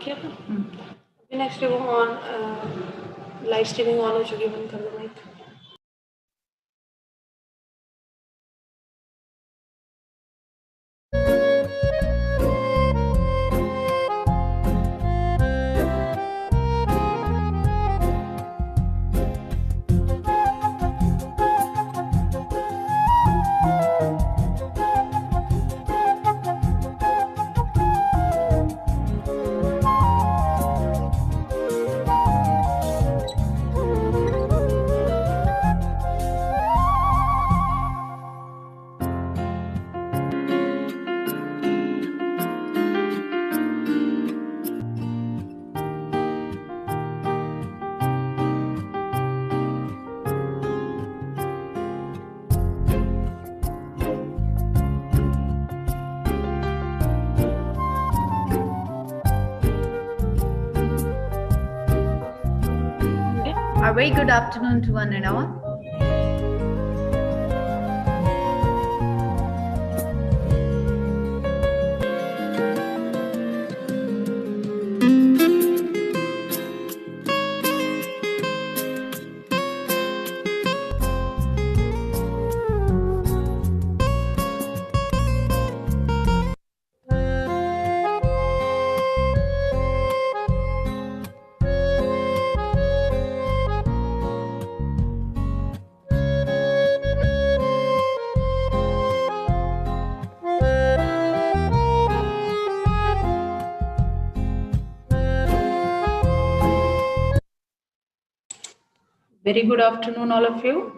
किया था। अभी नेक्स्ट वो ऑन लाइव स्ट्रीमिंग ऑन हो चुकी है, बंद कर दो mic. A very good afternoon to one and all. Very good afternoon, all of you.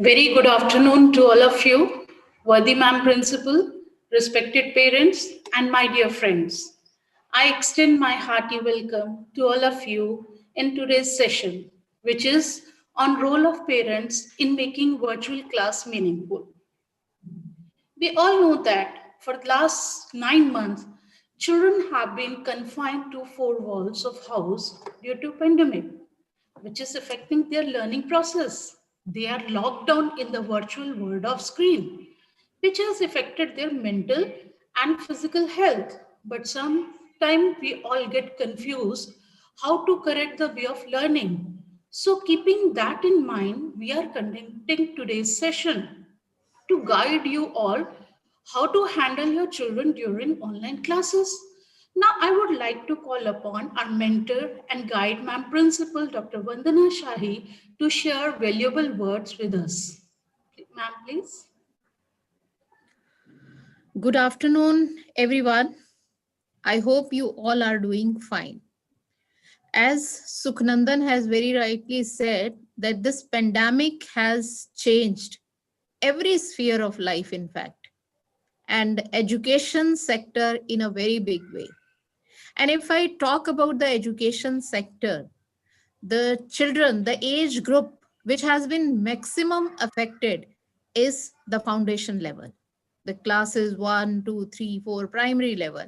Very good afternoon to all of you, worthy ma'am principal, respected parents, and my dear friends. I extend my hearty welcome to all of you in today's session, which is on role of parents in making virtual class meaningful. We all know that for the last 9 months, children have been confined to four walls of house due to pandemic, which is affecting their learning process. They are locked down in the virtual world of screen, which has affected their mental and physical health. But sometimes we all get confused how to correct the way of learning. So keeping that in mind, we are conducting today's session to guide you all how to handle your children during online classes. Now, I would like to call upon our mentor and guide ma'am principal, Dr. Vandana Shahi, to share valuable words with us. Ma'am, please. Good afternoon, everyone. I hope you all are doing fine. As Sukhnandan has very rightly said, that this pandemic has changed every sphere of life, in fact, and education sector in a very big way. And if I talk about the education sector, the children, the age group which has been maximum affected is the foundation level, the classes 1, 2, 3, 4, primary level,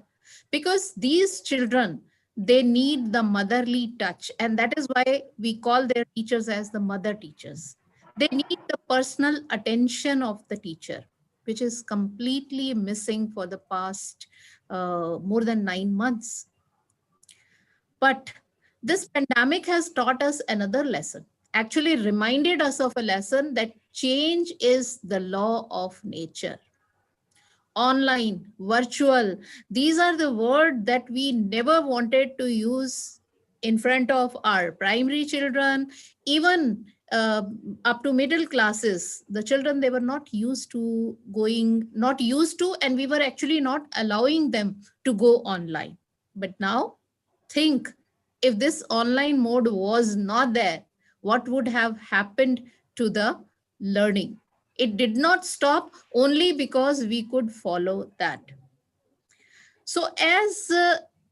because these children, they need the motherly touch, and that is why we call their teachers as the mother teachers. They need the personal attention of the teacher, which is completely missing for the past more than 9 months. But this pandemic has taught us another lesson, actually reminded us of a lesson that change is the law of nature. Online, virtual, these are the words that we never wanted to use in front of our primary children, even up to middle classes. The children, they were not used to going, not used to, and we were actually not allowing them to go online. But now, think, if this online mode was not there, what would have happened to the learning? It did not stop only because we could follow that. So as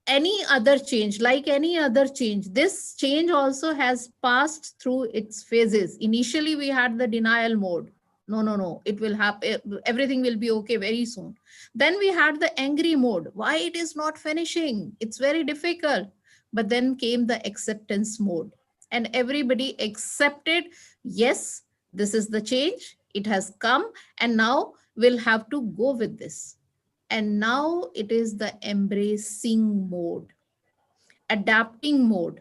any other change, like any other change, this change also has passed through its phases. Initially, we had the denial mode. No, no, no, it will happen. Everything will be okay very soon. Then we had the angry mode. Why it is not finishing? It's very difficult. But then came the acceptance mode. And everybody accepted, yes, this is the change. It has come. And now we'll have to go with this. And now it is the embracing mode, adapting mode.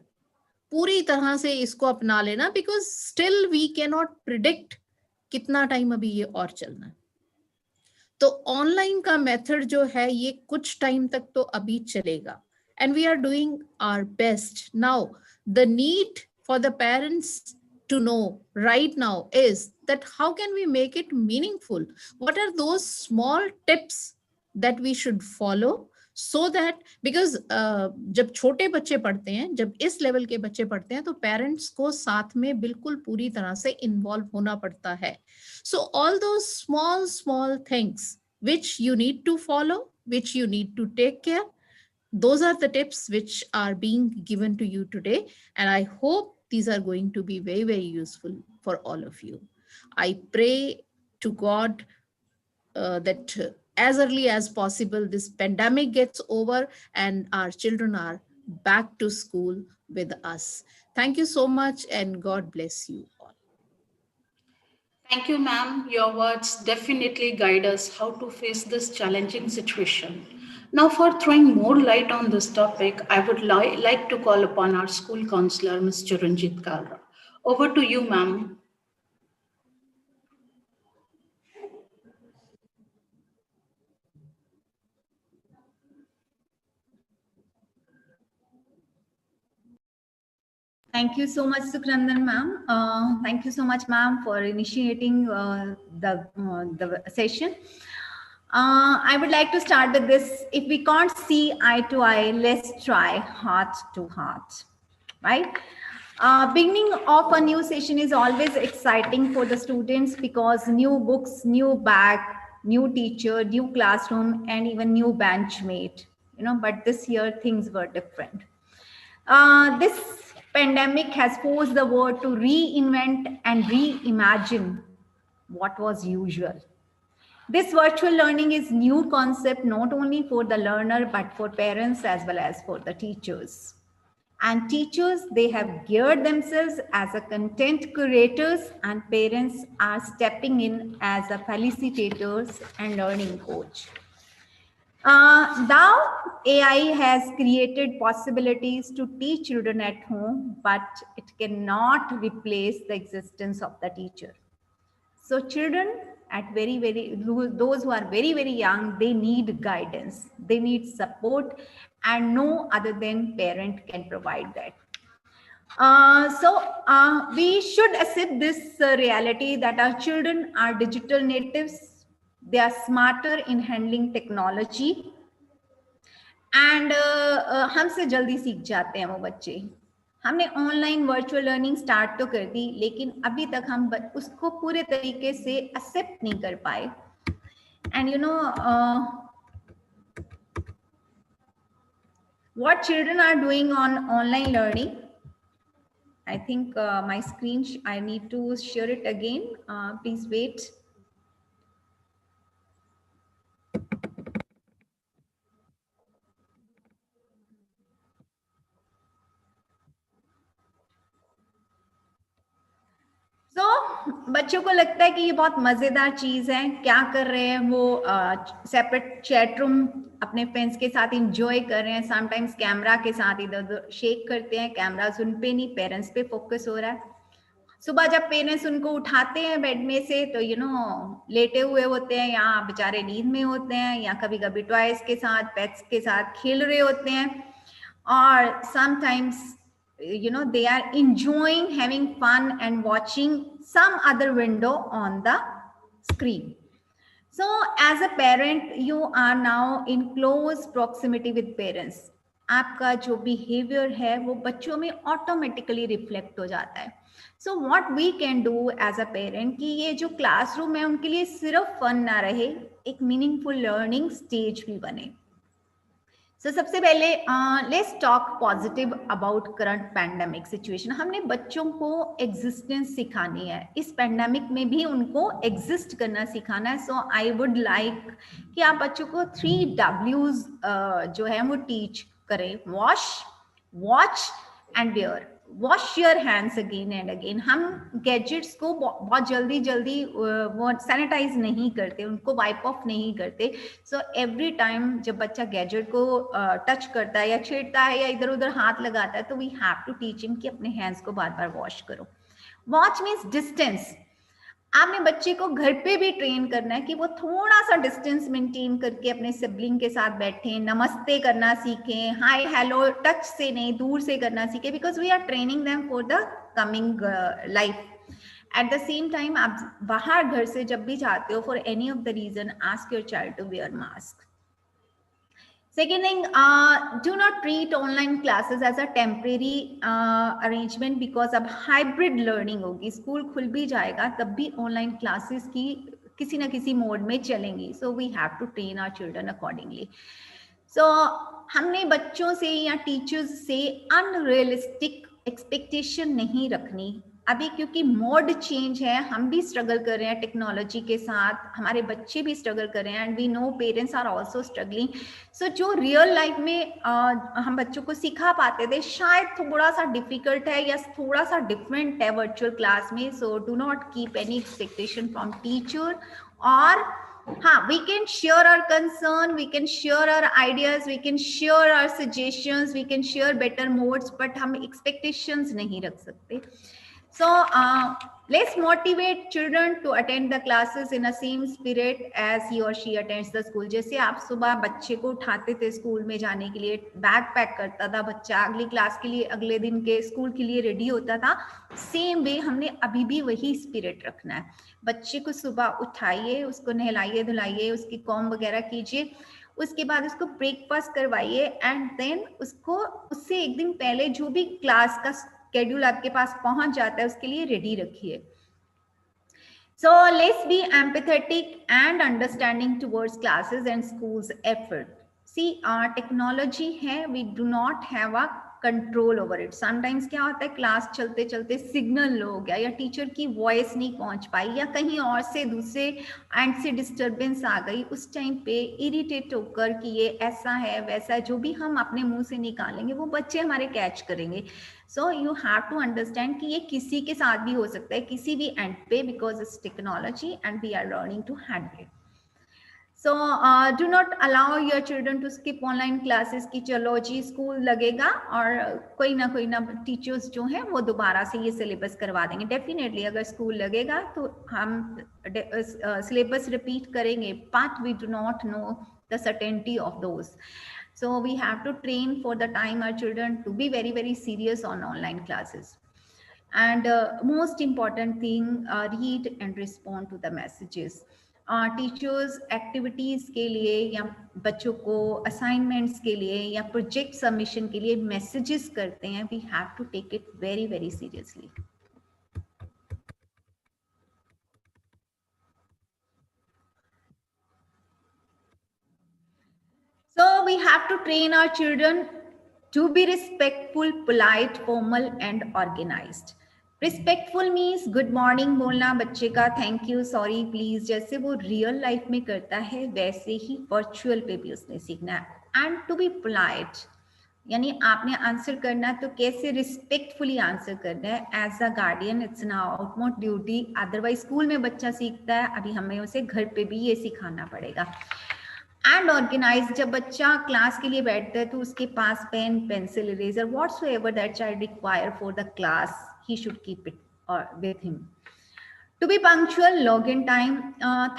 पूरी तरह से इसको अपना लेना, because still we cannot predict कितना time अभी ये और चलना है. तो ऑनलाइन का मेथड जो है ये कुछ टाइम तक तो अभी चलेगा, and we are doing our best. Now the need for the parents to know right now is that how can we make it meaningful? What are those small tips that we should follow so that, because जब छोटे बच्चे पढ़ते हैं, जब इस level के बच्चे पढ़ते हैं, तो पेरेंट्स को साथ में बिल्कुल पूरी तरह से इन्वॉल्व होना पड़ता है. So all those small things which you need to follow, which you need to take care, those are the tips which are being given to you today. And I hope these are going to be very, very useful for all of you. I pray to God that as early as possible, this pandemic gets over and our children are back to school with us. Thank you so much, and God bless you all. Thank you, ma'am. Your words definitely guide us how to face this challenging situation. Now, for throwing more light on this topic, I would like to call upon our school counselor, Ms. Chiranjit Kalra. Over to you, ma'am. Thank you so much, Sukrandan ma'am. Thank you so much, ma'am, for initiating the session. I would like to start with this. If we can't see eye to eye, let's try heart to heart, right? Beginning of a new session is always exciting for the students because new books, new bag, new teacher, new classroom, and even new benchmate. But this year things were different. This pandemic has forced the world to reinvent and reimagine what was usual. This virtual learning is new concept not only for the learner but for parents as well as for the teachers. And teachers, they have geared themselves as a content curators, and parents are stepping in as a facilitators and learning coach. Now AI has created possibilities to teach children at home, but it cannot replace the existence of the teacher. So children at those who are very young, they need guidance, they need support, and no other than parent can provide that. We should accept this reality that our children are digital natives. They are smarter in handling technology, and हमसे जल्दी सीख जाते हैं वो बच्चे. हमने online virtual learning start तो कर दी, लेकिन अभी तक हम उसको पूरे तरीके से एक्सेप्ट नहीं कर पाए. And what children are doing on online learning, I think my screen, I need to share it again. Please wait. So, बच्चों को लगता है कि ये बहुत मजेदार चीज है. क्या कर रहे हैं वो? सेपरेट चैट रूम अपने फ्रेंड्स के साथ इंजॉय कर रहे हैं. समटाइम्स कैमरा के साथ इधर उधर शेक करते हैं. कैमरास उन पे नहीं, पेरेंट्स पे फोकस हो रहा है. सुबह जब पेरेंट्स उनको उठाते हैं बेड में से, तो लेटे हुए होते हैं, या बेचारे नींद में होते हैं, या कभी कभी टॉयज के साथ, पेट्स के साथ खेल रहे होते हैं. और sometimes they are enjoying having fun and watching some other window on the screen. So as a parent, you are now in close proximity with parents. आपका जो behavior है वो बच्चों में automatically reflect हो जाता है. So what we can do as a parent कि ये जो classroom है उनके लिए सिर्फ fun ना रहे, एक meaningful learning stage भी बने. So सबसे पहले let's talk positive about current pandemic situation. हमने बच्चों को एग्जिस्टेंस सिखानी है. इस पैंडेमिक में भी उनको एग्जिस्ट करना सिखाना है. सो आई वुड लाइक कि आप बच्चों को 3 W's जो है वो टीच करें. Wash, watch and wear. Wash your hands again and again. हम गैजेट्स को बहुत जल्दी वो सैनिटाइज नहीं करते, उनको वाइप ऑफ नहीं करते. सो एवरी टाइम जब बच्चा गैजेट को टच करता है या छेड़ता है या इधर उधर हाथ लगाता है, तो we have to teach him कि अपने हैंड्स को बार बार वॉश करो. Watch means distance. आपने बच्चे को घर पे भी ट्रेन करना है कि वो थोड़ा सा डिस्टेंस मेंटेन करके अपने सिबलिंग के साथ बैठें, नमस्ते करना सीखें, हाय हेलो टच से नहीं दूर से करना सीखें, because we are training them for the coming life. At the same time आप बाहर घर से जब भी जाते हो, for any of the reason, ask your child to wear mask. Second thing, do not treat online classes as a temporary arrangement, because अब hybrid learning होगी. स्कूल खुल भी जाएगा तब भी online classes की किसी ना किसी मोड में चलेंगी. So we have to train our children accordingly. So हमने बच्चों से या टीचर्स से अनरियलिस्टिक एक्सपेक्टेशन नहीं रखनी अभी, क्योंकि मोड चेंज है. हम भी स्ट्रगल कर रहे हैं टेक्नोलॉजी के साथ, हमारे बच्चे भी स्ट्रगल कर रहे हैं, and we know parents are also struggling. So जो रियल लाइफ में हम बच्चों को सिखा पाते थे, शायद थोड़ा सा डिफिकल्ट है या थोड़ा सा डिफरेंट है वर्चुअल क्लास में. सो do not keep any expectation from teacher. और हाँ, we can share our concern, we can share our ideas, we can share our suggestions, we can share better modes, but हम expectations नहीं रख सकते. So let's motivate children to attend the classes in the same spirit as he or she attends the school. जैसे आप सुबह बच्चे को उठाते थे स्कूल में जाने के लिए, बैग पैक करता था बच्चा, अगली क्लास के लिए, अगले दिन के स्कूल के लिए रेडी होता था, सेम वे हमने अभी भी वही स्पिरिट रखना है. बच्चे को सुबह उठाइए, उसको नहलाइए धुलाइए, उसकी कॉम वगैरह कीजिए, उसके बाद उसको ब्रेकफास्ट करवाइए, एंड देन उसको उससे एक दिन पहले जो भी क्लास का स्केड्यूल आपके पास पहुंच जाता है उसके लिए रेडी रखिए. So let's be empathetic and understanding towards classes and schools' effort. See, technology है, we do not have a control over it. Sometimes क्या होता है, क्लास चलते चलते सिग्नल लो हो गया या टीचर की वॉइस नहीं पहुंच पाई या कहीं और से दूसरे एंड से डिस्टरबेंस आ गई, उस टाइम पे इरिटेट होकर कि ये ऐसा है वैसा है, जो भी हम अपने मुंह से निकालेंगे वो बच्चे हमारे कैच करेंगे. So you have to understand कि ये किसी के साथ भी हो सकता है, किसी भी एंड पे, because it's technology and we are learning to handle it. So do not allow your children to skip online classes की चलो जी स्कूल लगेगा और कोई ना टीचर्स जो हैं वो दोबारा से ये सिलेबस करवा देंगे. डेफिनेटली अगर स्कूल लगेगा तो हम सिलेबस रिपीट करेंगे, but we do not know the certainty of those. So we have to train for the time our children to be very, very serious on online classes. And most important thing, read and respond to the messages. Teachers activities के लिए या बच्चों को assignments के लिए या project submission के लिए messages करते हैं, we have to take it very, very seriously. So we have to train our children to be respectful, polite, formal and organized. Respectful means good morning बोलना बच्चे का, thank you, sorry, please, जैसे वो real life में करता है वैसे ही virtual पे भी उसने सीखना है. एंड टू बी पोलाइट, यानी आपने आंसर करना है तो कैसे रिस्पेक्टफुली आंसर करना है. As a guardian it's an outmost duty, otherwise school में बच्चा सीखता है, अभी हमें उसे घर पे भी ये सिखाना पड़ेगा. एंड ऑर्गेनाइज, जब बच्चा क्लास के लिए बैठता है तो उसके पास pen, pencil, eraser, whatsoever that child require for the class, he should keep it with him. To be punctual, login time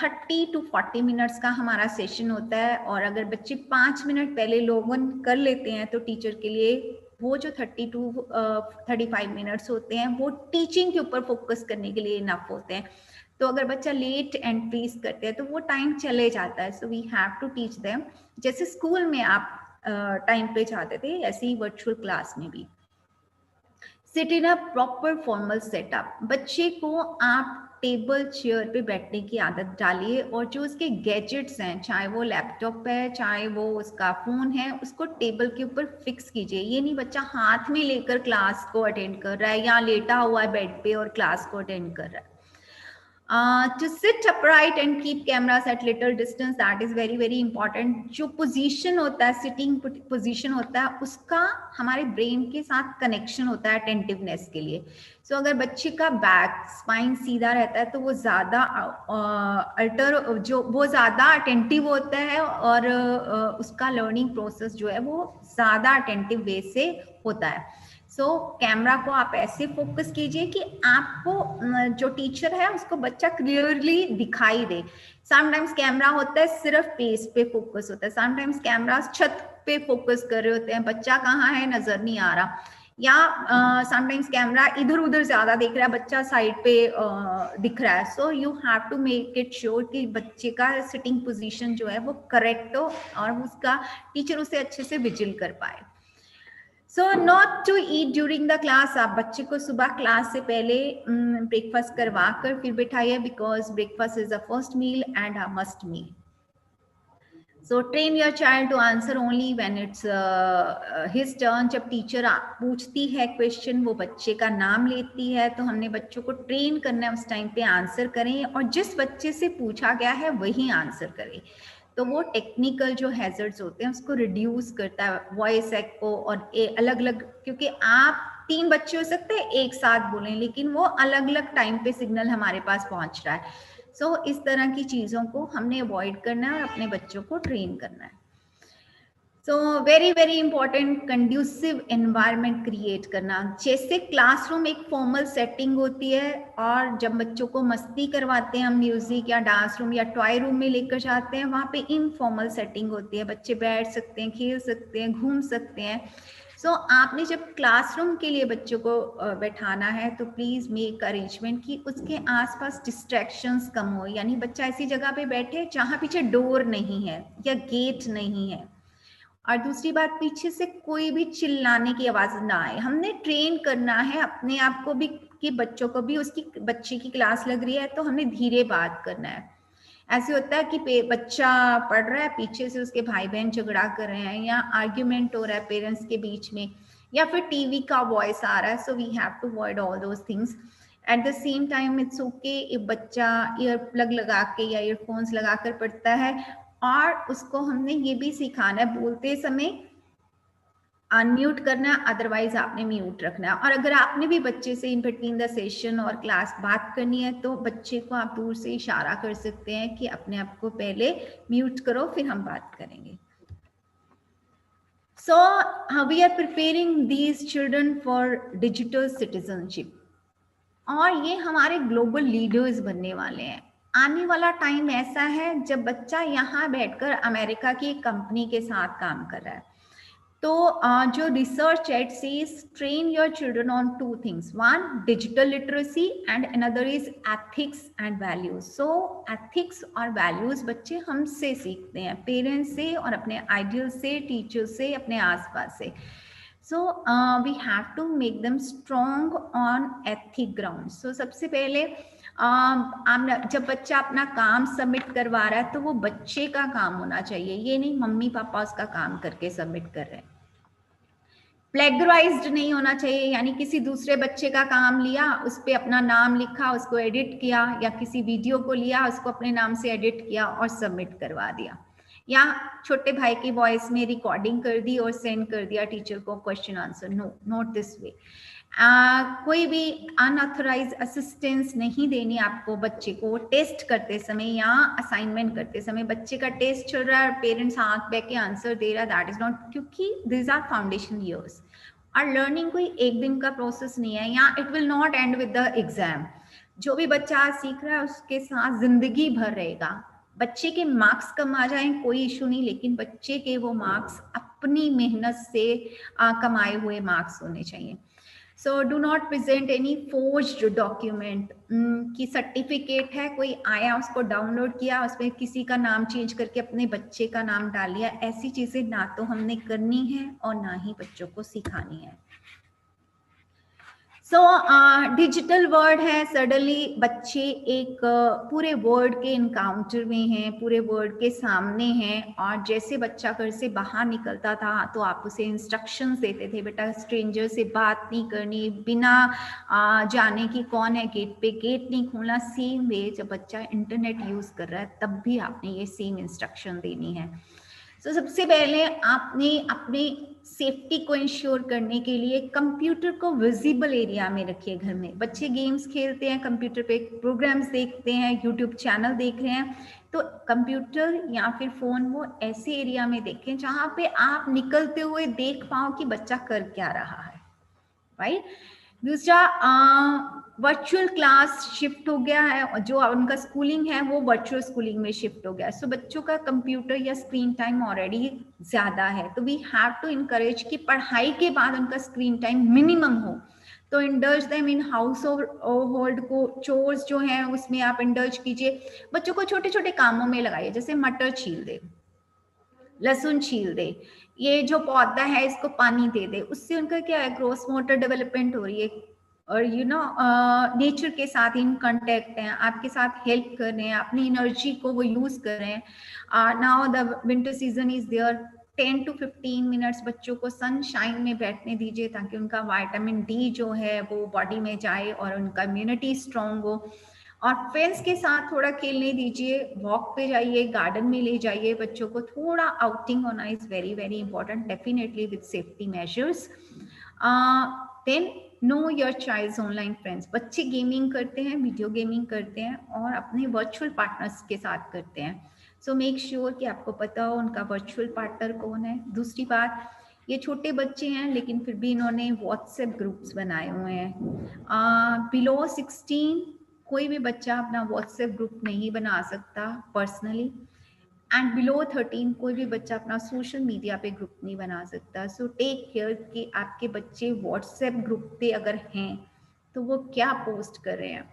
30 to 40 minutes का हमारा सेशन होता है, और अगर बच्चे 5 मिनट पहले लॉगिन कर लेते हैं तो टीचर के लिए वो जो 30 to 35 मिनट्स होते हैं वो टीचिंग के ऊपर फोकस करने के लिए इनफ होते हैं. तो अगर बच्चा लेट एंट्रीज करते हैं तो वो टाइम चले जाता है. So we have to teach them, जैसे स्कूल में आप टाइम पे जाते थे ऐसे ही वर्चुअल क्लास में भी. Sit in a proper formal setup, बच्चे को आप टेबल चेयर पे बैठने की आदत डालिए, और जो उसके गैजेट्स हैं, चाहे वो लैपटॉप है चाहे वो उसका फोन है, उसको टेबल के ऊपर फिक्स कीजिए. ये नहीं बच्चा हाथ में लेकर क्लास को अटेंड कर रहा है या लेटा हुआ है बेड पे और क्लास को अटेंड कर रहा है. To sit upright and keep cameras at little distance, that is very, very important. जो पोजीशन होता है, सिटिंग पोजीशन होता है, उसका हमारे ब्रेन के साथ कनेक्शन होता है अटेंटिवनेस के लिए. सो अगर बच्चे का बैक स्पाइन सीधा रहता है तो वो ज़्यादा वो ज़्यादा अटेंटिव होता है, और उसका लर्निंग प्रोसेस जो है वो ज़्यादा अटेंटिव वे से होता है. सो कैमरा को आप ऐसे फोकस कीजिए कि आपको जो टीचर है उसको बच्चा क्लियरली दिखाई दे. समटाइम्स कैमरा होता है सिर्फ पेज पे फोकस होता है, समटाइम्स कैमरा छत पे फोकस कर रहे होते हैं, बच्चा कहाँ है नजर नहीं आ रहा, या समटाइम्स कैमरा इधर उधर ज्यादा दिख रहा है, बच्चा साइड पे दिख रहा है. So you have to make it sure कि बच्चे का सिटिंग पोजीशन जो है वो करेक्ट हो और उसका टीचर उसे अच्छे से विजिल कर पाए. So not to eat during the class, आप बच्चे को सुबह क्लास से पहले ब्रेकफास्ट करवा कर फिर बिठाइए, because breakfast is the first meal and a must meal. So train your child to answer only when it's his turn. जब टीचर पूछती है क्वेश्चन, वो बच्चे का नाम लेती है, तो हमने बच्चों को ट्रेन करना है उस टाइम पे आंसर करें, और जिस बच्चे से पूछा गया है वही आंसर करें. तो वो टेक्निकल जो हैजर्ड्स होते हैं उसको रिड्यूस करता है, वॉइस एको और अलग अलग, क्योंकि आप 3 बच्चे हो सकते हैं एक साथ बोलें लेकिन वो अलग अलग टाइम पे सिग्नल हमारे पास पहुंच रहा है. सो इस तरह की चीज़ों को हमने अवॉइड करना है और अपने बच्चों को ट्रेन करना है. So very very important, conducive environment create करना. जैसे क्लासरूम एक फॉर्मल सेटिंग होती है, और जब बच्चों को मस्ती करवाते हैं हम म्यूजिक या डांस रूम या टॉय रूम में लेकर जाते हैं, वहाँ पे इनफॉर्मल सेटिंग होती है, बच्चे बैठ सकते हैं, खेल सकते हैं, घूम सकते हैं. सो आपने जब क्लासरूम के लिए बच्चों को बैठाना है तो प्लीज़ मेक अरेंजमेंट कि उसके आसपास डिस्ट्रैक्शंस कम हो, यानी बच्चा ऐसी जगह पे बैठे जहाँ पीछे डोर नहीं है या गेट नहीं है, और दूसरी बात, पीछे से कोई भी चिल्लाने की आवाज ना आए। हमने ट्रेन करना है अपने आप को भी कि बच्चों को भी, उसकी बच्चे की क्लास लग रही है तो हमने धीरे बात करना है। ऐसे होता है कि बच्चा पढ़ रहा है, पीछे से उसके भाई बहन झगड़ा कर रहे हैं या आर्ग्यूमेंट हो रहा है पेरेंट्स के बीच में, या फिर टीवी का वॉइस आ रहा है। So we have to avoid all those things. At the same time it's okay if बच्चा ईयर प्लग लगा के या ईयरफोन्स लगा कर पढ़ता है, और उसको हमने ये भी सिखाना है बोलते समय अनम्यूट करना, अदरवाइज आपने म्यूट रखना है। और अगर आपने भी बच्चे से इन बिटवीन द सेशन और क्लास बात करनी है तो बच्चे को आप दूर से इशारा कर सकते हैं कि अपने आप को पहले म्यूट करो, फिर हम बात करेंगे। So we are preparing these children for digital citizenship, और ये हमारे ग्लोबल लीडर्स बनने वाले हैं। आने वाला टाइम ऐसा है जब बच्चा यहाँ बैठकर अमेरिका की कंपनी के साथ काम कर रहा है। तो जो research eight says train your children on two things, one digital literacy and another is ethics and values. So ethics और वैल्यूज बच्चे हमसे सीखते हैं, पेरेंट्स से और अपने आइडियल से, टीचर से, अपने आसपास से। So we have to make them strong on ethic grounds. So सबसे पहले जब बच्चा अपना काम सबमिट करवा रहा है तो वो बच्चे का काम होना चाहिए, ये नहीं मम्मी पापा उसका काम करके सबमिट कर रहे हैं। प्लेगराइज्ड नहीं होना चाहिए, यानी किसी दूसरे बच्चे का काम लिया, उस पर अपना नाम लिखा, उसको एडिट किया, या किसी वीडियो को लिया, उसको अपने नाम से एडिट किया और सबमिट करवा दिया, या छोटे भाई की वॉइस में रिकॉर्डिंग कर दी और सेंड कर दिया टीचर को question answer. No, not this way. कोई भी अनऑथराइज असिस्टेंस नहीं देनी आपको बच्चे को टेस्ट करते समय या असाइनमेंट करते समय। बच्चे का टेस्ट चल रहा है, पेरेंट्स हाथ बैठ के आंसर दे रहा है, दैट इज नॉट, क्योंकि दिस आर फाउंडेशन ईयर्स और लर्निंग कोई एक दिन का प्रोसेस नहीं है, या it will not and with the exam. जो भी बच्चा आज सीख रहा है उसके साथ जिंदगी भर रहेगा। बच्चे के मार्क्स कम आ जाएं कोई इशू नहीं, लेकिन बच्चे के वो मार्क्स अपनी मेहनत से कमाए हुए मार्क्स होने चाहिए। सो do not present any forged document की सर्टिफिकेट है, कोई आया उसको डाउनलोड किया, उसमें किसी का नाम चेंज करके अपने बच्चे का नाम डाल दिया। ऐसी चीजें ना तो हमने करनी है और ना ही बच्चों को सिखानी है। सो डिजिटल वर्ल्ड है, सडनली बच्चे एक पूरे वर्ल्ड के इनकाउंटर में हैं, पूरे वर्ल्ड के सामने हैं, और जैसे बच्चा घर से बाहर निकलता था तो आप उसे इंस्ट्रक्शंस देते थे, बेटा स्ट्रेंजर से बात नहीं करनी, बिना जाने की कौन है गेट पे, गेट नहीं खोलना। सेम वे जब बच्चा इंटरनेट यूज कर रहा है तब भी आपने ये सेम इंस्ट्रक्शन देनी है। तो सबसे पहले आपने अपने सेफ्टी को इंश्योर करने के लिए कंप्यूटर को विजिबल एरिया में रखिए घर में। बच्चे गेम्स खेलते हैं, कंप्यूटर पे प्रोग्राम्स देखते हैं, यूट्यूब चैनल देख रहे हैं, तो कंप्यूटर या फिर फोन वो ऐसे एरिया में देखें जहां पे आप निकलते हुए देख पाओ कि बच्चा कर क्या रहा है, राइट। दूसरा, वर्चुअल क्लास शिफ्ट हो गया है, और जो उनका स्कूलिंग है वो वर्चुअल स्कूलिंग में शिफ्ट हो गया है। सो बच्चों का कंप्यूटर या स्क्रीन टाइम ऑलरेडी ज़्यादा है, तो वी हैव टू इनकरेज कि पढ़ाई के बाद उनका स्क्रीन टाइम मिनिमम हो। तो indulge them in house hold को चोर्स जो हैं उसमें आप इंडल्ज कीजिए। बच्चों को छोटे छोटे कामों में लगाइए, जैसे मटर छील दे, लहसुन छील दे, ये जो पौधा है इसको पानी दे दे। उससे उनका क्या है, ग्रोथ मोटर डेवलपमेंट हो रही है, और यू नो नेचर के साथ इन कांटेक्ट हैं, आपके साथ हेल्प कर रहे हैं, अपनी एनर्जी को वो यूज कर रहे हैं। Now the winter season is there, 10 to 15 minutes बच्चों को सनशाइन में बैठने दीजिए ताकि उनका विटामिन डी जो है वो बॉडी में जाए और उनका इम्यूनिटी स्ट्रांग हो। और फ्रेंड्स के साथ थोड़ा खेलने दीजिए, वॉक पे जाइए, गार्डन में ले जाइए बच्चों को, थोड़ा आउटिंग होना is very very important, definitely with safety measures. Then know your child's online friends. बच्चे गेमिंग करते हैं, वीडियो गेमिंग करते हैं और अपने वर्चुअल पार्टनर्स के साथ करते हैं, सो मेक श्योर कि आपको पता हो उनका वर्चुअल पार्टनर कौन है। दूसरी बात, ये छोटे बच्चे हैं लेकिन फिर भी इन्होंने व्हाट्सएप ग्रुप्स बनाए हुए हैं। बिलो 16 कोई भी बच्चा अपना व्हाट्सएप ग्रुप नहीं बना सकता पर्सनली, एंड बिलो 13 कोई भी बच्चा अपना सोशल मीडिया पे ग्रुप नहीं बना सकता। सो टेक केयर कि आपके बच्चे व्हाट्सएप ग्रुप पे अगर हैं तो वो क्या पोस्ट कर रहे हैं।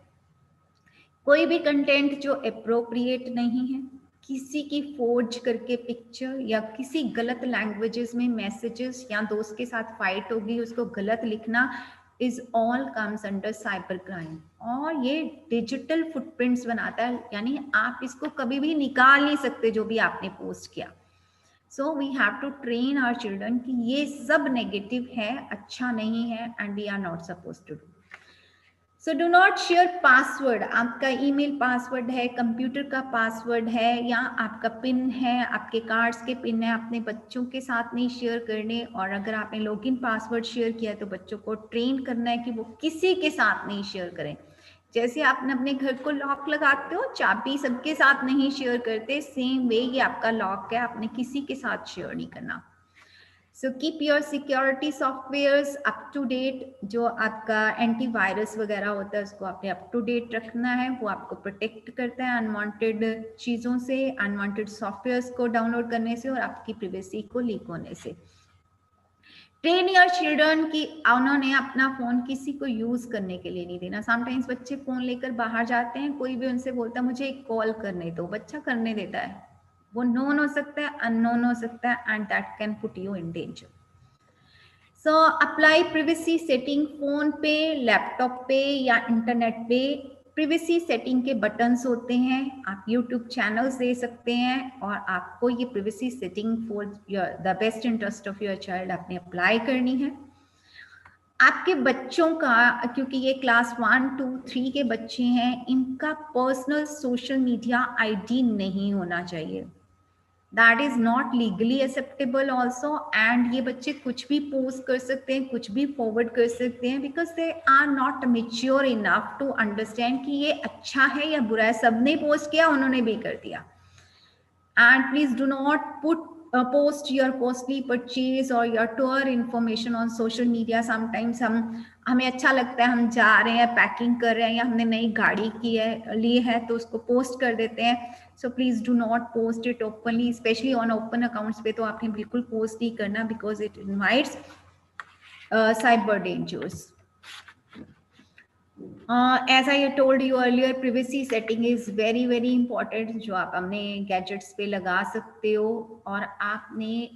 कोई भी कंटेंट जो अप्रोप्रिएट नहीं है, किसी की फोर्ज करके पिक्चर या किसी गलत लैंग्वेजेस में मैसेजेस या दोस्त के साथ फाइट होगी उसको गलत लिखना is all comes under cyber crime. और ये डिजिटल फुटप्रिंट्स बनाता है, यानी आप इसको कभी भी निकाल नहीं सकते जो भी आपने पोस्ट किया। So we have to train our children कि ये सब नेगेटिव है, अच्छा नहीं है, and we are not suppose to do. So do not share password. आपका ईमेल पासवर्ड है, कंप्यूटर का पासवर्ड है, या आपका पिन है, आपके कार्ड्स के पिन है, अपने बच्चों के साथ नहीं शेयर करने। और अगर आपने लॉगिन पासवर्ड शेयर किया है तो बच्चों को ट्रेन करना है कि वो किसी के साथ नहीं शेयर करें। जैसे आपने अपने घर को लॉक लगाते हो, चाबी सबके साथ नहीं शेयर करते, सेम वे ये आपका लॉक है, आपने किसी के साथ शेयर नहीं करना। So keep your security softwares up to date. जो आपका एंटीवायरस वगैरह होता है उसको आपने अप टू डेट रखना है, वो आपको प्रोटेक्ट करता है अनवांटेड चीज़ों से, अनवांटेड सॉफ्टवेयर्स को डाउनलोड करने से और आपकी प्राइवेसी को लीक होने से। ट्रेन योर चिल्ड्रन कि उन्होंने अपना फोन किसी को यूज करने के लिए नहीं देना। समटाइम्स बच्चे फोन लेकर बाहर जाते हैं, कोई भी उनसे बोलता है मुझे एक कॉल करने दो, बच्चा करने देता है। वो नोन हो सकता है, अननोन हो सकता है, and that can put you in danger. So apply privacy setting. Phone पे, लैपटॉप पे या इंटरनेट पे प्रिवेसी सेटिंग के बटन्स होते हैं, आप यूट्यूब चैनल्स दे सकते हैं और आपको ये privacy setting for the best interest of your child आपने अप्लाई करनी है। आपके बच्चों का, क्योंकि ये क्लास 1, 2, 3 के बच्चे हैं, इनका पर्सनल सोशल मीडिया आईडी नहीं होना चाहिए। That is not legally acceptable also. And ये बच्चे कुछ भी पोस्ट कर सकते हैं, कुछ भी फॉरवर्ड कर सकते हैं, because they are not mature enough to understand कि ये अच्छा है या बुरा है। सबने पोस्ट किया, उन्होंने भी कर दिया। And please do not post your costly purchase or your tour information on social media. Sometimes हमें अच्छा लगता है, हम जा रहे हैं, पैकिंग कर रहे हैं, या हमने नई गाड़ी ली है तो उसको पोस्ट कर देते हैं। So please do not post it openly, specially on open accounts पे तो आपने बिल्कुल पोस्ट नहीं करना, because it invites cyber dangers. As I told you earlier, privacy setting is very very important, जो आप अपने गैजेट्स पे लगा सकते हो। और आपने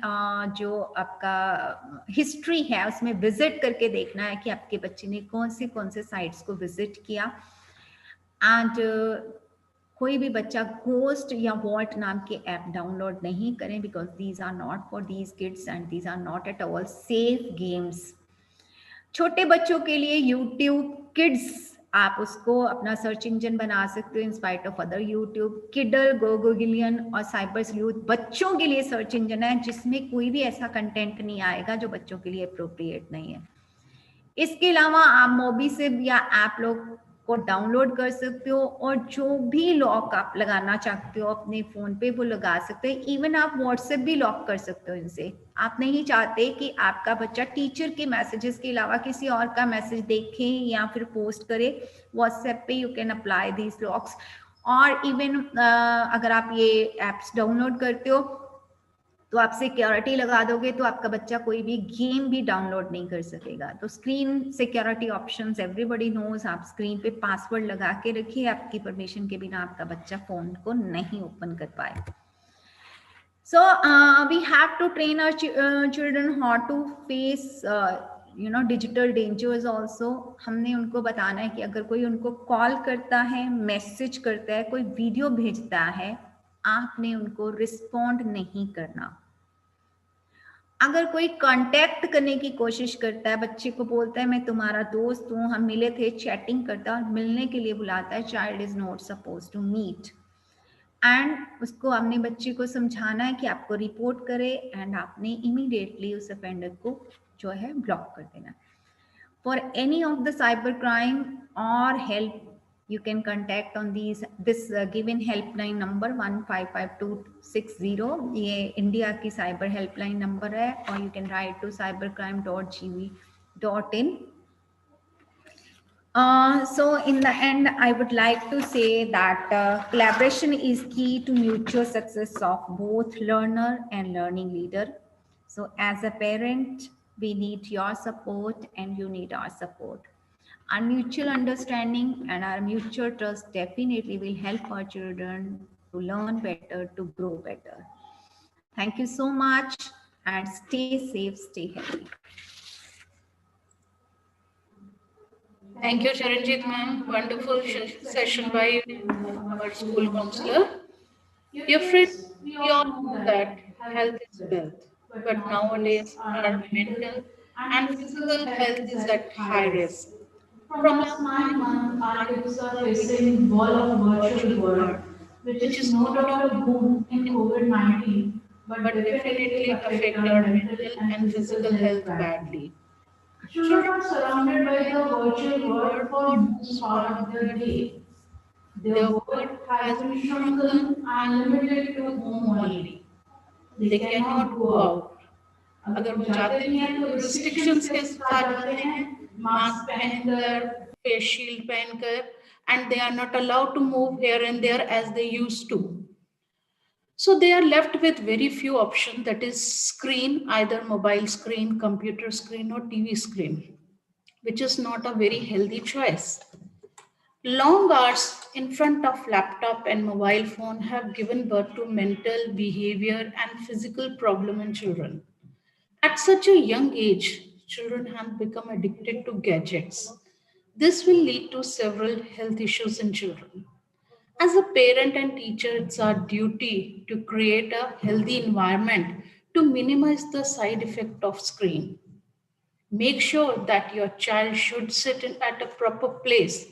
जो आपका हिस्ट्री है उसमें विजिट करके देखना है कि आपके बच्चे ने कौन से साइट्स को विजिट किया। एंड कोई भी बच्चा घोस्ट या वॉल्ट नाम के ऐप डाउनलोड नहीं करें, because these are not for these kids and these are not at all safe games. छोटे बच्चों के लिए यूट्यूब किड्स, आप उसको अपना सर्च इंजन बना सकते हो in spite of other YouTube. Kiddle, Gogooligans और साइबर स्लूथ बच्चों के लिए सर्च इंजन है जिसमें कोई भी ऐसा कंटेंट नहीं आएगा जो बच्चों के लिए अप्रोप्रिएट नहीं है। इसके अलावा आप मोबीसिब या ऐप लॉक को डाउनलोड कर सकते हो और जो भी लॉक आप लगाना चाहते हो अपने फोन पे वो लगा सकते हो। इवन आप व्हाट्सएप भी लॉक कर सकते हो इनसे। आप नहीं चाहते कि आपका बच्चा टीचर के मैसेजेस के अलावा किसी और का मैसेज देखे या फिर पोस्ट करे, व्हाट्सएप पे you can apply these locks. और इवन अगर आप ये एप्स डाउनलोड करते हो तो आप सिक्योरिटी लगा दोगे तो आपका बच्चा कोई भी गेम भी डाउनलोड नहीं कर सकेगा। तो screen security options everybody knows, आप स्क्रीन पे पासवर्ड लगा के रखिए, आपकी परमिशन के बिना आपका बच्चा फोन को नहीं ओपन कर पाए। So we have to train our children how to face digital dangers also. हमने उनको बताना है कि अगर कोई उनको कॉल करता है, मैसेज करता है, कोई वीडियो भेजता है, आपने उनको रिस्पॉन्ड नहीं करना। अगर कोई कांटेक्ट करने की कोशिश करता है, बच्चे को बोलता है मैं तुम्हारा दोस्त हूँ, हम मिले थे, चैटिंग करता है और मिलने के लिए बुलाता है, child is not suppose to meet. And उसको अपने बच्चे को समझाना है कि आपको रिपोर्ट करे एंड आपने इमीडिएटली उस ऑफेंडर को जो है ब्लॉक कर देना। For any of the cyber crime और help you can contact on this given helpline number 155260। ये इंडिया की साइबर हेल्पलाइन नंबर है और you can write to cybercrime.gov.in। So in the end I would like to say that collaboration is key to mutual success of both learner and learning leader. So as a parent we need your support and you need our support. Our mutual understanding and our mutual trust definitely will help our children to learn better, to grow better. Thank you so much and stay safe, stay healthy. Thank you, Charanjit ma'am. Wonderful session by our school counselor. Dear friends, we all know that health is wealth, but nowadays our mental and physical health is at high risk. From last 9 months, our kids are facing wall of virtual world, which is no doubt a boon in COVID-19, but definitely affect our mental and physical health badly. Children are surrounded by the virtual world for most part of their day. Their world has been shrunken and limited to home only. They cannot go out. अगर वो जाते भी हैं तो restrictions के साथ जाते हैं, मास्क पहनकर, face shield पहनकर, and they are not allowed to move here and there as they used to. So they are left with very few options, that is screen, either mobile screen, computer screen or TV screen, which is not a very healthy choice. Long hours in front of laptop and mobile phone have given birth to mental, behavior and physical problem in children. At such a young age, children have become addicted to gadgets. This will lead to several health issues in children. As a parent and teacher, it's our duty to create a healthy environment to minimize the side effect of screen. Make sure that your child should sit at a proper place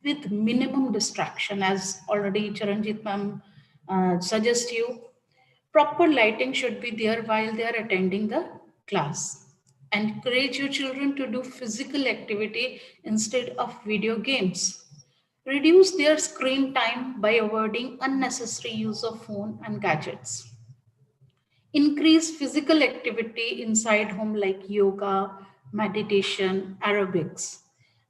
with minimum distraction, as already Charanjit ma'am suggests you. Proper lighting should be there while they are attending the class. Encourage your children to do physical activity instead of video games. Reduce their screen time by avoiding unnecessary use of phone and gadgets. Increase physical activity inside home like yoga, meditation, aerobics.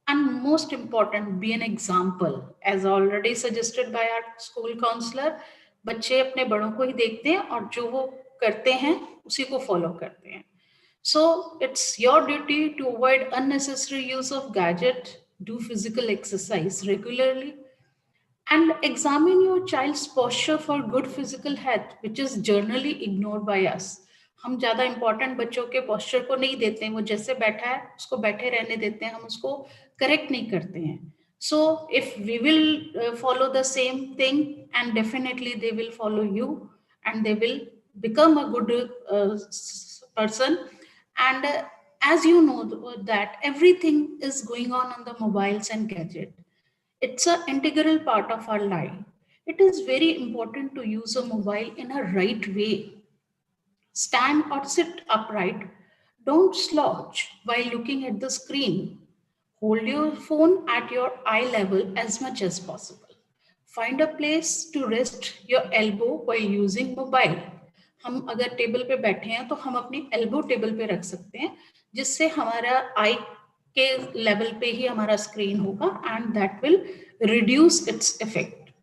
And most important, be an example. As already suggested by our school counselor, बच्चे अपने बड़ों को ही देखते हैं और जो वो करते हैं उसी को फॉलो करते हैं. So it's your duty to avoid unnecessary use of gadget, do physical exercise regularly, and examine your child's posture for good physical health, which is generally ignored by us. हम ज़्यादा important बच्चों के posture को नहीं देते हैं, वो जैसे बैठा है उसको बैठे रहने देते हैं, हम उसको correct नहीं करते हैं. So if we will follow the same thing, and definitely they will follow you and they will become a good person. And as you know that everything is going on the mobiles and gadget. It's an integral part of our life. It is very important to use a mobile in a right way. Stand or sit upright. Don't slouch while looking at the screen. Hold your phone at your eye level as much as possible. Find a place to rest your elbow while using mobile. हम अगर table पे बैठे हैं तो हम अपनी elbow table पे रख सकते हैं जिससे हमारा आई के लेवल पे ही हमारा स्क्रीन होगा and that will reduce its effect.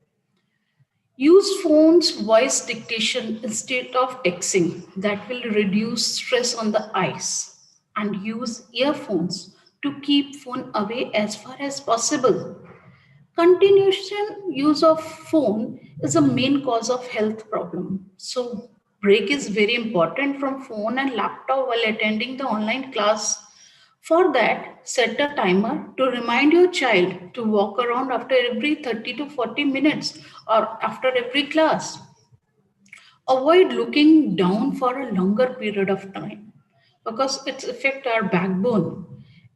Use phone's voice dictation instead of texting. That will reduce stress on the eyes. And use earphones to keep phone away as far as possible. Continuation use of phone is a main cause of health problem. So break is very important from phone and laptop while attending the online class. For that, set a timer to remind your child to walk around after every 30 to 40 minutes or after every class. Avoid looking down for a longer period of time because it affects our backbone.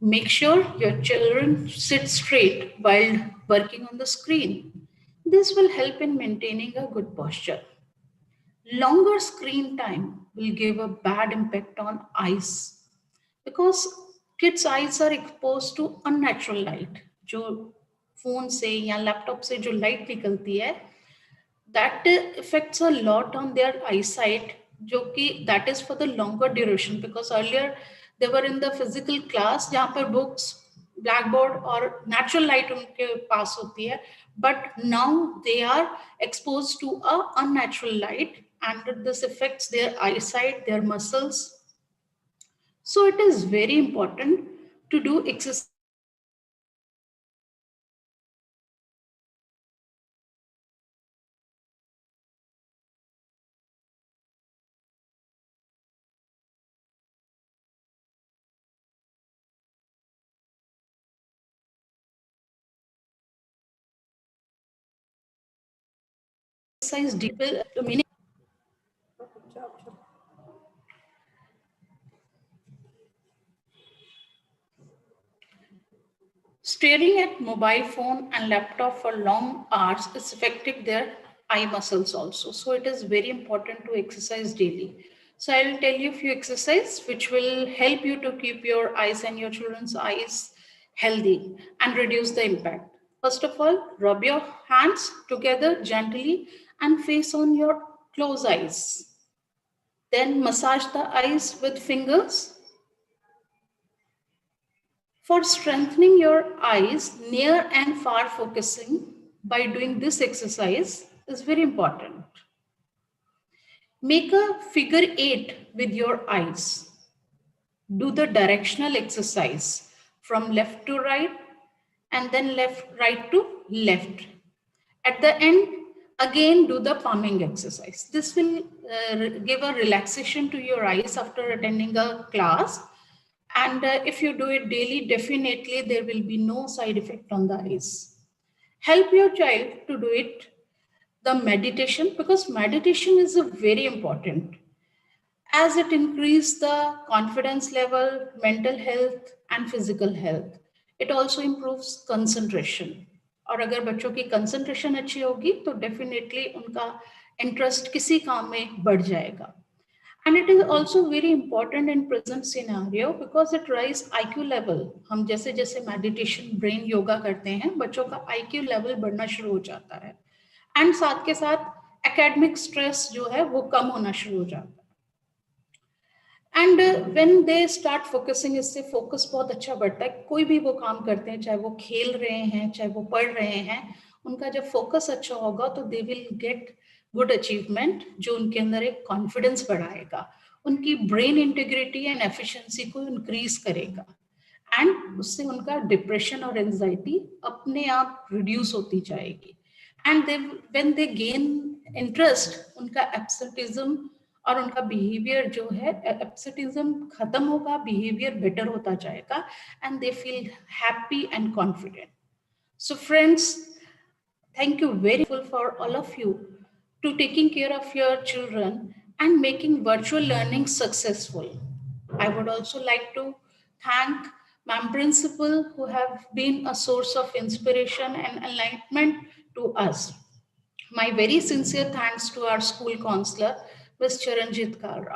Make sure your children sit straight while working on the screen. This will help in maintaining a good posture. Longer screen time will give a bad impact on eyes because kids' eyes are exposed to unnatural light. जो phone से या laptop से जो light निकलती है, that affects a lot on their eyesight. जो कि that is for the longer duration because earlier they were in the physical class जहाँ पर books, blackboard और natural light उनके पास होती है, but now they are exposed to a unnatural light and this affects their eyesight, their muscles. So it is very important to do exercise exercise deeper meaning. Staring at mobile phone and laptop for long hours is affecting their eye muscles also. So it is very important to exercise daily. So I will tell you a few exercises which will help you to keep your eyes and your children's eyes healthy and reduce the impact. First of all, rub your hands together gently and face on your closed eyes. Then massage the eyes with fingers. For strengthening your eyes, near and far focusing by doing this exercise is very important. Make a figure 8 with your eyes. Do the directional exercise from left to right and then right to left. At the end, again do the palming exercise. This will give a relaxation to your eyes after attending a class. And if you do it daily, definitely there will be no side effect on the eyes. Help your child to do it, the meditation, because meditation is a very important. As it increases the confidence level, mental health and physical health. It also improves concentration. और अगर बच्चों की concentration अच्छी होगी तो definitely उनका interest किसी काम में बढ़ जाएगा. And it is also very important in present scenario because it rise IQ level. हम जैसे जैसे meditation, brain yoga करते हैं, बच्चों का IQ level बढ़ना शुरू हो जाता है. And साथ के साथ academic stress जो है वो कम होना शुरू हो जाता है. And when they start focusing, इससे focus बहुत अच्छा बढ़ता है. कोई भी वो काम करते हैं, चाहे वो खेल रहे हैं, चाहे वो पढ़ रहे हैं, उनका जब focus अच्छा होगा तो they will get good achievement जो उनके अंदर एक कॉन्फिडेंस बढ़ाएगा, उनकी ब्रेन इंटीग्रिटी एंड एफिशिएंसी को इंक्रीज करेगा एंड उससे उनका डिप्रेशन और एंजाइटी अपने आप रिड्यूस होती जाएगी. And when they gain interest, उनका एब्सेंटिज्म और उनका बिहेवियर जो है, एब्सेंटिज्म खत्म होगा, बिहेवियर बेटर होता जाएगा and they feel happy and confident. So friends, thank you very much for all of you to taking care of your children and making virtual learning successful. I would also like to thank Ma'am Principal who have been a source of inspiration and enlightenment to us. My very sincere thanks to our school counselor, Ms. Charanjit Kalra.